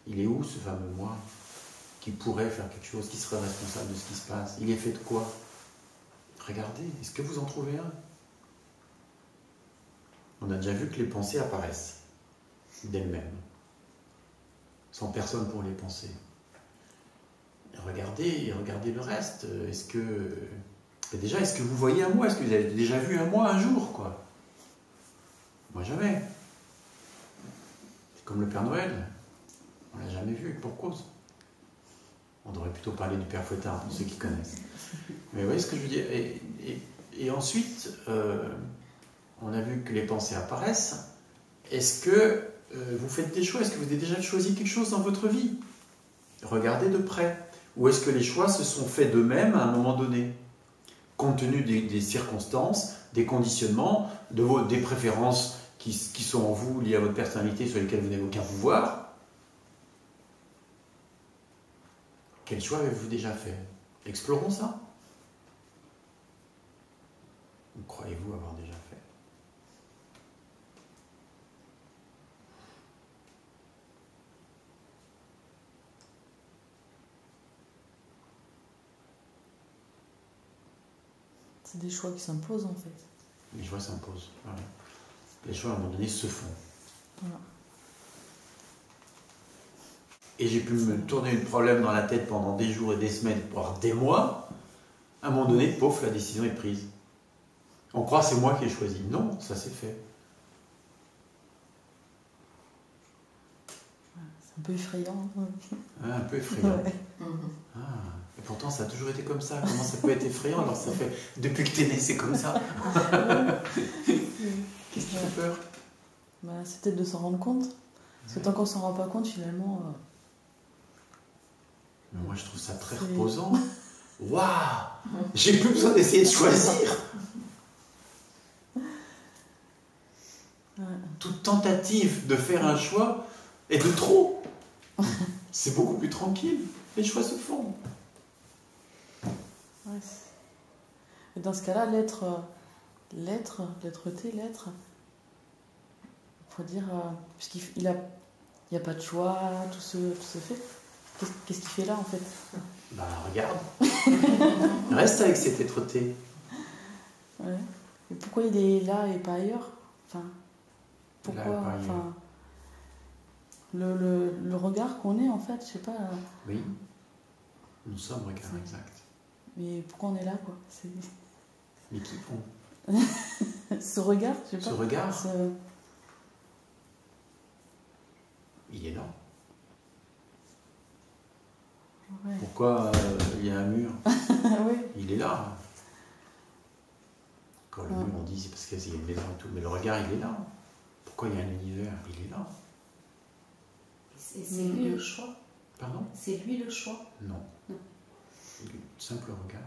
Il est où ce fameux moi qui pourrait faire quelque chose, qui serait responsable de ce qui se passe? Il est fait de quoi? Regardez, est-ce que vous en trouvez un? On a déjà vu que les pensées apparaissent d'elles-mêmes, sans personne pour les penser. Regardez le reste. Est-ce que vous voyez un moi? Est-ce que vous avez déjà vu un moi un jour, quoi? Moi, jamais. C'est comme le Père Noël. On l'a jamais vu, pour cause. On devrait plutôt parler du Père Fouettard, pour ceux qui connaissent. Mais vous voyez ce que je veux dire? Et ensuite, on a vu que les pensées apparaissent. Est-ce que vous faites des choix? Est-ce que vous avez déjà choisi quelque chose dans votre vie? Regardez de près. Ou est-ce que les choix se sont faits d'eux-mêmes à un moment donné, compte tenu des circonstances, des conditionnements, des préférences qui sont en vous, liées à votre personnalité, sur lesquelles vous n'avez aucun pouvoir? Quel choix avez-vous déjà fait? Explorons ça. Ou croyez-vous avoir déjà fait? C'est des choix qui s'imposent en fait. Les choix s'imposent. Voilà. Les choix à un moment donné se font. Voilà. Et j'ai pu me tourner le problème dans la tête pendant des jours et des semaines, voire des mois. À un moment donné, pouf, la décision est prise. On croit que c'est moi qui ai choisi. Non, ça s'est fait. C'est un peu effrayant. Ah, un peu effrayant. Ouais. Ah, et pourtant, ça a toujours été comme ça. Comment ça peut être effrayant alors ça fait depuis que t'es né, c'est comme ça. Qu'est-ce qui fait peur? C'est peut-être de s'en rendre compte. Parce que tant qu'on s'en rend pas compte, finalement. Mais moi, je trouve ça très reposant. Waouh! J'ai plus besoin d'essayer de choisir. Toute tentative de faire un choix est de trop. C'est beaucoup plus tranquille. Les choix se font. Ouais. Et dans ce cas-là, l'être-té, l'être, il faut dire, puisqu'il n'y a pas de choix, tout se fait. Qu'est-ce qu'il fait là en fait? Bah regarde. Reste avec cette être-té. Ouais. Et pourquoi il est là et pas ailleurs? Enfin, pourquoi? Là, pas ailleurs. Enfin, le regard qu'on est en fait, je sais pas. Oui. Nous sommes regard exact. Mais pourquoi on est là quoi? Mais qui font? Ce regard, je sais pas. Ce regard, il est là. Ouais. Pourquoi il y a un mur? Oui. Il est là. Quand le mur, on dit c'est parce qu'il y a une maison et tout, mais le regard, il est là. Pourquoi il y a un univers? Il est là. C'est lui le choix. Pardon? C'est lui le choix. Non. Simple regard.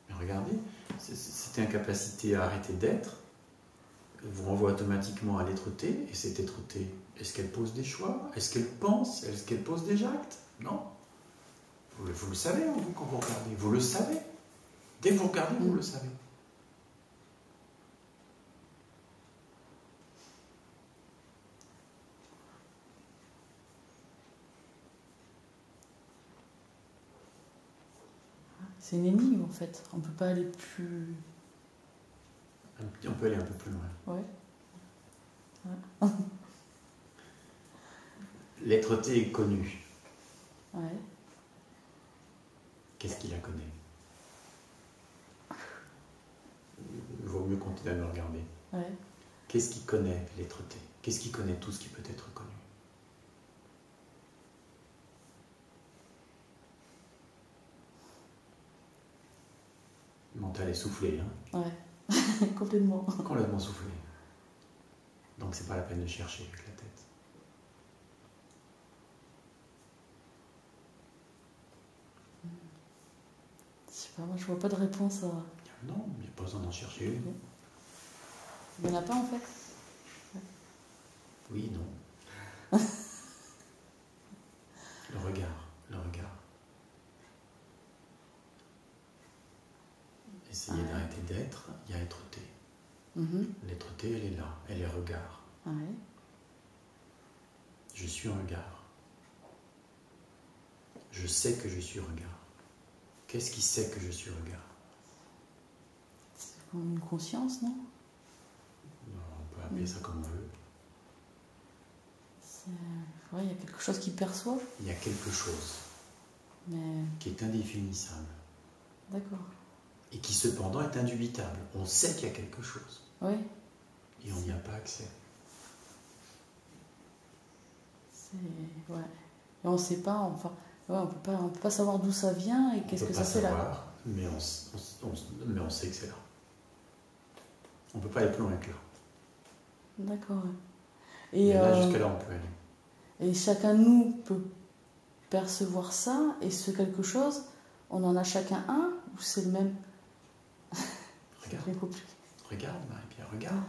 Mais regardez, cette incapacité à arrêter d'être vous renvoie automatiquement à l'être-té, et cette être-té, est-ce qu'elle pose des choix? Est-ce qu'elle pense? Est-ce qu'elle pose des actes? Non. Vous le savez, hein, vous, quand vous regardez. Vous le savez. Dès que vous regardez, vous le savez. C'est une énigme en fait. On peut pas aller plus. On peut aller un peu plus loin. Ouais. L'être-té est connu. Ouais. Qu'est-ce qu'il la connaît? Il vaut mieux continuer à me regarder. Ouais. Qu'est-ce qui connaît l'être-té? Qu'est-ce qui connaît tout ce qui peut être connu? Le mental est soufflé, hein? Ouais. Complètement. Complètement soufflé. Donc c'est pas la peine de chercher avec la tête. Je sais pas, moi je vois pas de réponse à. Non, il n'y a pas besoin d'en chercher une. Il n'y en a pas en fait. Oui, non. Le regard. Essayez d'arrêter d'être, il y a être-té. L'être-té, elle est là, elle est regard. Ouais. Je suis un regard. Je sais que je suis regard. Qu'est-ce qui sait que je suis regard? C'est comme une conscience, non? On peut appeler ça comme on veut. Ouais, il y a quelque chose qui perçoit. Il y a quelque chose Mais... qui est indéfinissable. D'accord. Et qui cependant est indubitable. On sait qu'il y a quelque chose. Oui. Et on n'y a pas accès. Ouais. Et on ne sait pas, enfin, ouais, on peut pas savoir d'où ça vient et qu'est-ce que ça fait là. Mais on sait que c'est là. On ne peut pas aller plus loin que là. D'accord. Ouais. Et là, jusqu'à là, on peut aller. Et chacun de nous peut percevoir ça, et ce quelque chose, on en a chacun un, ou c'est le même? Regarde, Marie-Pierre, regarde.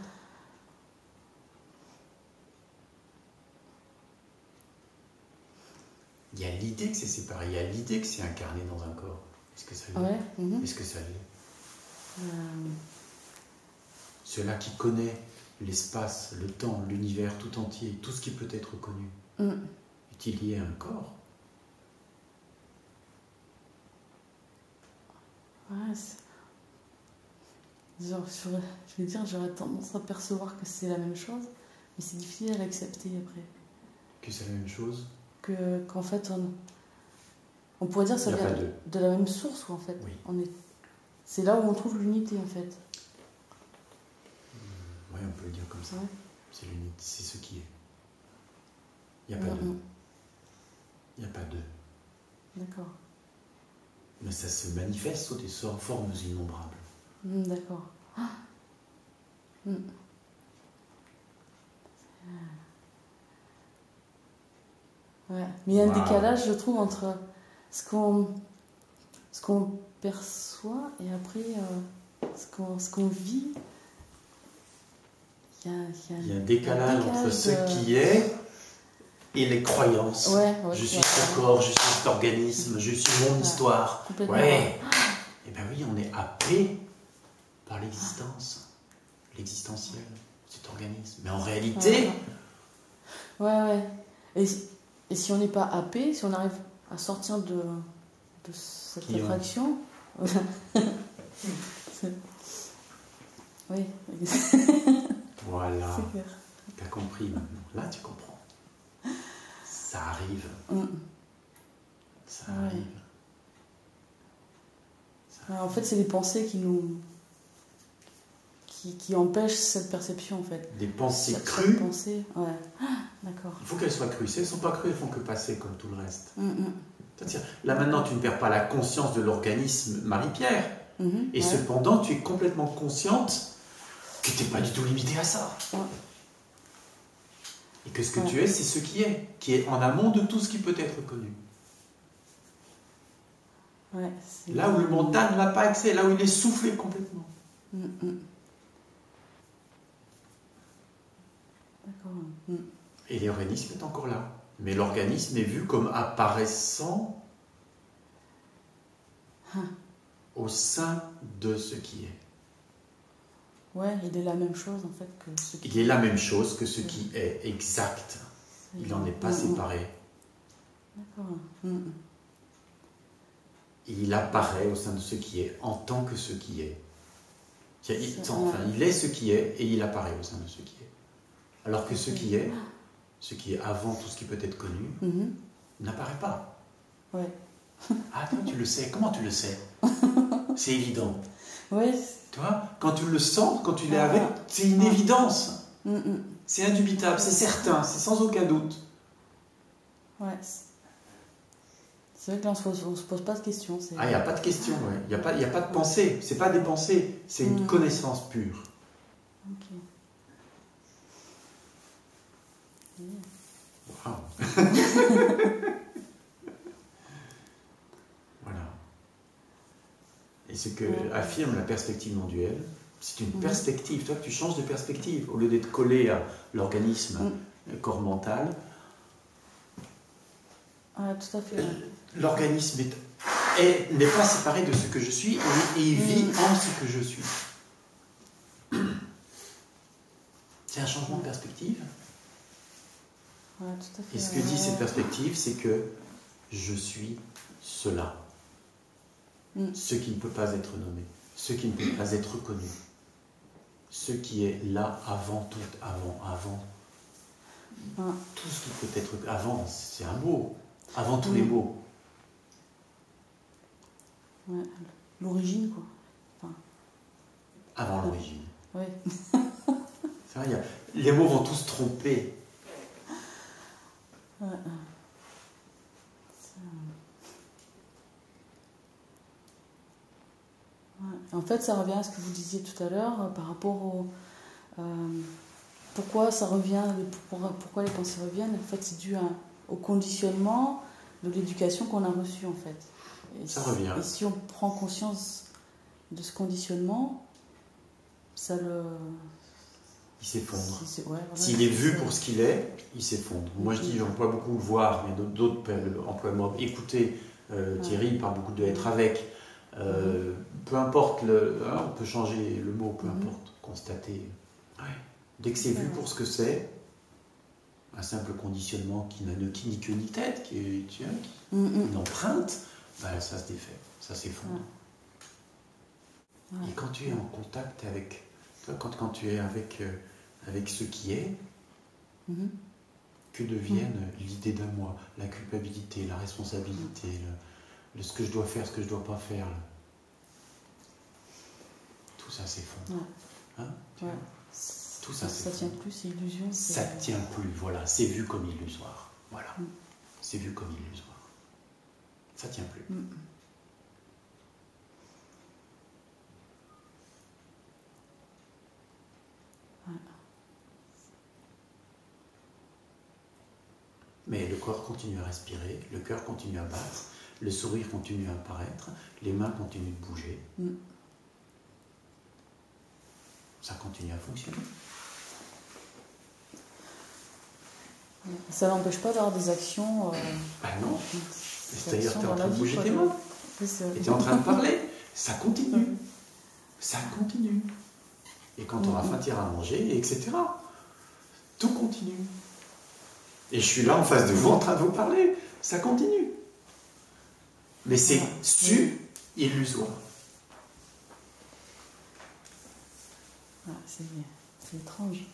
Il y a l'idée que c'est séparé, il y a l'idée que c'est incarné dans un corps. Est-ce que ça l'est? Ouais. Est-ce que ça l'est? Celui-là qui connaît l'espace, le temps, l'univers tout entier, tout ce qui peut être connu, est-il lié à un corps? Ouais, je vais dire, j'aurais tendance à percevoir que c'est la même chose, mais c'est difficile à l'accepter après. Que c'est la même chose? Qu'en fait, on pourrait dire que ça vient de la même source, en fait. Oui. C'est là où on trouve l'unité, en fait. Oui, on peut le dire comme ça. Ouais. C'est l'unité, c'est ce qui est. Il n'y a pas deux. Il n'y a pas deux. D'accord. Mais ça se manifeste sous des formes innombrables. D'accord. Ouais. Mais il y a un décalage, je trouve, entre ce qu'on perçoit et après ce qu'on vit. Il y a un décalage entre ce qui est et les croyances. Ouais, je suis ce corps, je suis cet organisme, je suis mon histoire. Ouais. Et bien oui, on est happé par l'existence, l'existentiel, cet organisme. Mais en réalité... Ouais. Et si on n'est pas happé, si on arrive à sortir de cette réfraction... Oui. Voilà. T'as compris maintenant. Là, tu comprends. Ça arrive. Ça arrive. En fait, c'est les pensées qui empêchent cette perception, en fait. Des pensées crues. Ouais. D'accord. Il faut qu'elles soient crues. Si elles ne sont pas crues, elles font que passer comme tout le reste. C'est-à-dire, là maintenant, tu ne perds pas la conscience de l'organisme Marie-Pierre. Et cependant, tu es complètement consciente que tu n'es pas du tout limité à ça. Et que ce que tu es, c'est ce qui est en amont de tout ce qui peut être connu. Là où le mental n'a pas accès, là où il est soufflé complètement. D'accord. Et l'organisme est encore là. Mais l'organisme est vu comme apparaissant au sein de ce qui est. Ouais, il est la même chose en fait que ce qui est. Il est la même chose que ce qui est, exact. Il n'en est pas séparé. D'accord. Il apparaît au sein de ce qui est en tant que ce qui est. Il est ce qui est et il apparaît au sein de ce qui est. Alors que ce qui est avant tout ce qui peut être connu, n'apparaît pas. Ouais. Ah, toi, tu le sais. Comment tu le sais? C'est évident. Ouais. Tu vois, quand tu le sens, quand tu l'es avec, c'est une évidence. C'est indubitable, c'est certain, c'est sans aucun doute. Ouais. C'est vrai que là, on ne se pose pas de questions. Il n'y a pas de question, ouais. Il n'y a pas de pensée. C'est pas des pensées, c'est une connaissance pure. Ok. Wow. Voilà. Et ce que affirme la perspective non duelle, c'est une perspective. Toi, tu changes de perspective. Au lieu d'être collé à l'organisme corps mental, tout à fait. L'organisme n'est pas séparé de ce que je suis et vit en ce que je suis. C'est un changement de perspective. Ouais, tout à fait. Et ce que dit cette perspective, c'est que je suis cela. Ce qui ne peut pas être nommé, ce qui ne peut pas être reconnu, ce qui est là avant tout, avant. Tout ce qui peut être avant, c'est un mot, avant tous les mots. Ouais. L'origine, quoi. Enfin... Avant l'origine. Oui. C'est vrai, les mots vont tous tromper. Ouais. En fait, ça revient à ce que vous disiez tout à l'heure par rapport au... pourquoi ça revient, pourquoi les pensées reviennent. En fait, c'est dû au conditionnement de l'éducation qu'on a reçue, en fait. Ça revient. Et si on prend conscience de ce conditionnement, ça le... Il s'effondre. Ouais, voilà, s'il est vu pour ce qu'il est, il s'effondre. Moi, je dis, j'emploie beaucoup le voir, mais d'autres emploient le mot écouter. Thierry, il parle beaucoup de être avec. Peu importe, on peut changer le mot, peu importe, constater. Ouais. Dès que c'est vu pour ce que c'est, un simple conditionnement qui n'a ni queue ni tête, qui est une empreinte, ben, ça se défait, ça s'effondre. Et quand tu es en contact avec, quand tu es avec ce qui est, que deviennent l'idée d'un moi, la culpabilité, la responsabilité, ce que je dois faire, ce que je ne dois pas faire. Tout ça s'effondre. Hein, tout ça s'effondre. Ça tient plus, c'est illusion. Ça ne tient plus, voilà. C'est vu comme illusoire. Voilà. C'est vu comme illusoire. Ça ne tient plus. Mais le corps continue à respirer, le cœur continue à battre, le sourire continue à apparaître, les mains continuent de bouger. Ça continue à fonctionner. Ça n'empêche pas d'avoir des actions... Ben non. C'est-à-dire que tu es en train de bouger tes mains. Et tu es en train de parler. Ça continue. Ça continue. Et quand tu auras faim, tu iras manger, etc. Tout continue. Et je suis là en face de vous en train de vous parler. Ça continue. Mais c'est illusoire. C'est étrange.